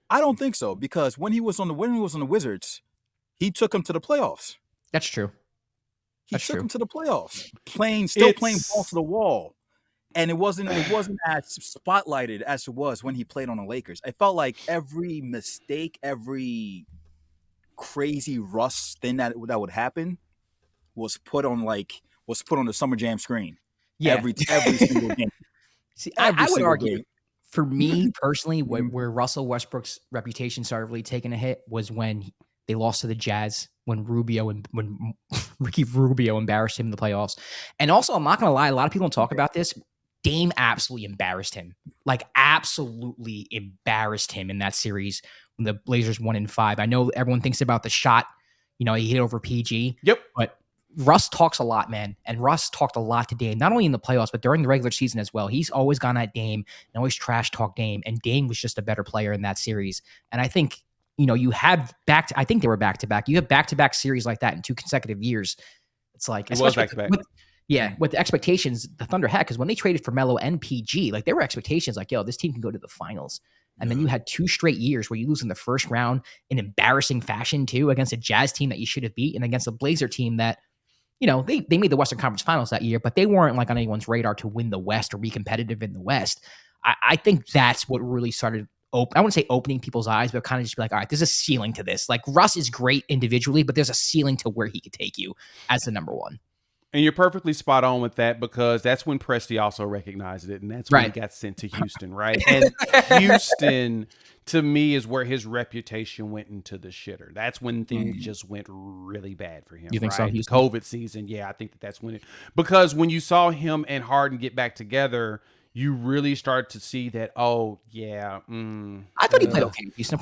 I don't think so because when he was on the Wizards, he took him to the playoffs. That's true. He took him to the playoffs, playing ball to the wall, and it wasn't as spotlighted as it was when he played on the Lakers. I felt like every mistake, every crazy Russ thing that would happen was put on the Summer Jam screen. Yeah, every single game. See, I would argue, for me personally, where Russell Westbrook's reputation started really taking a hit was when they lost to the Jazz. When Ricky Rubio embarrassed him in the playoffs. And also, I'm not going to lie, a lot of people don't talk about this. Dame absolutely embarrassed him. Absolutely embarrassed him in that series when the Blazers won in 5. I know everyone thinks about the shot, he hit over PG. Yep. But Russ talks a lot, man. And Russ talked a lot to Dame, not only in the playoffs, but during the regular season as well. He's always gone at Dame and always trash talk Dame. And Dame was just a better player in that series. And I think, you have I think they were back-to-back. You have back-to-back series like that in 2 consecutive years. It's like, it was back-to-back. With the expectations the Thunder had, because when they traded for Melo and PG, there were expectations yo, this team can go to the finals. And then you had 2 straight years where you lose in the first round in embarrassing fashion too, against a Jazz team that you should have beat, and against a Blazer team that, they made the Western Conference Finals that year, but they weren't like on anyone's radar to win the West or be competitive in the West. I think that's what really started I wouldn't say opening people's eyes, but kind of just be like, all right, there's a ceiling to this. Like, Russ is great individually, but there's a ceiling to where he could take you as the number one. And you're perfectly spot on with that, because that's when Presti also recognized it, and that's when he got sent to Houston, right? And Houston, to me, is where his reputation went into the shitter. That's when things just went really bad for him. You think so? The COVID season, yeah, I think that's when because when you saw him and Harden get back together, you really start to see that. Oh yeah, I thought he played okay, Houston.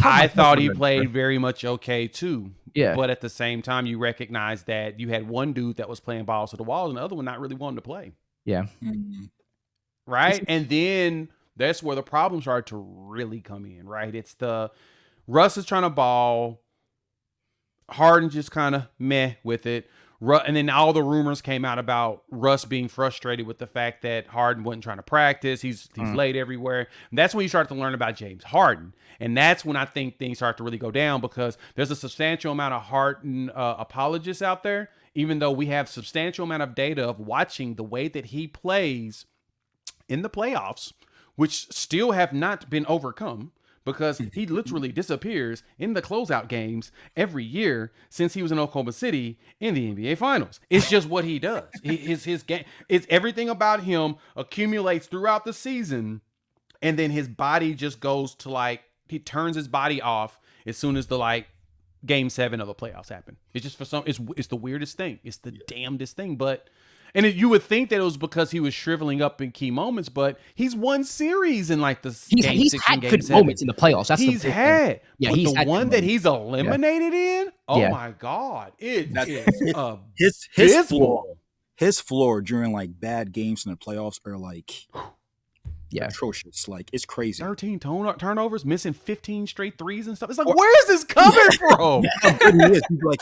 I thought he played very much okay too. Yeah, but at the same time, you recognize that you had one dude that was playing balls to the wall, and the other one not really wanting to play. Yeah, right. And then that's where the problems start to really come in. Right, it's the Russ is trying to ball, Harden just kind of meh with it. And then all the rumors came out about Russ being frustrated with the fact that Harden wasn't trying to practice. He's late everywhere. And that's when you start to learn about James Harden. And that's when I think things start to really go down, because there's a substantial amount of Harden apologists out there, even though we have substantial amount of data of watching the way that he plays in the playoffs, which still have not been overcome. Because he literally disappears in the closeout games every year since he was in Oklahoma City in the NBA Finals. It's just what he does. His game, it's everything about him accumulates throughout the season, and then his body just goes to he turns his body off as soon as the Game 7 of the playoffs happen. It's just it's the weirdest thing. It's the damnedest thing, but. And you would think that it was because he was shriveling up in key moments, but he's won series in Game 6 and Game 7. Moments in the playoffs. That's he's had. Yeah, but he's the one that he's eliminated in, my God, his floor. His floor during bad games in the playoffs are atrocious. It's crazy. 13 turnovers, missing 15 straight threes and stuff. It's where is this coming from?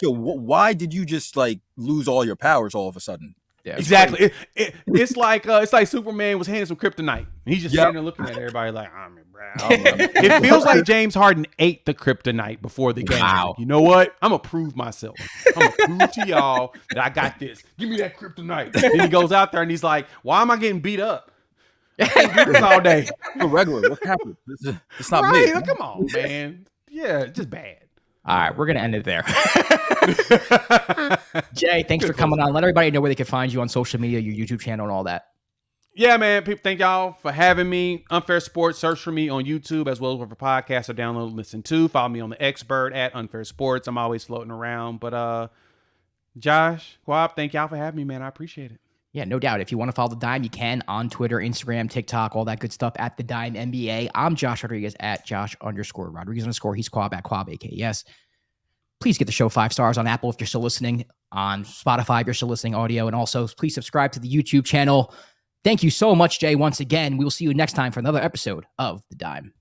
Yo, why did you just lose all your powers all of a sudden? Yeah, exactly. It's like Superman was handing some kryptonite. He's just standing there looking at everybody it feels like James Harden ate the kryptonite before the game. Wow. You know what? I'm gonna prove myself. I'm gonna prove to y'all that I got this. Give me that kryptonite. Then he goes out there and he's like, "Why am I getting beat up? I can't do this all day. I'm regular. What happened? It's not me. Come on, man. Yeah, just bad." All right, we're going to end it there. Jay, thanks for coming on. Let everybody know where they can find you on social media, your YouTube channel, and all that. Yeah, man. People, thank y'all for having me. Unfair Sports. Search for me on YouTube as well as for podcasts or download and listen to. Follow me on the Expert at Unfair Sports. I'm always floating around. But Josh, Kwab, thank y'all for having me, man. I appreciate it. Yeah, no doubt. If you want to follow The Dime, you can on Twitter, Instagram, TikTok, all that good stuff at The Dime NBA. I'm Josh Rodriguez at Josh_Rodriguez_. He's Kwab at Kwab, AKS. Please get the show 5 stars on Apple if you're still listening, on Spotify if you're still listening audio, and also please subscribe to the YouTube channel. Thank you so much, Jay, once again. We will see you next time for another episode of The Dime.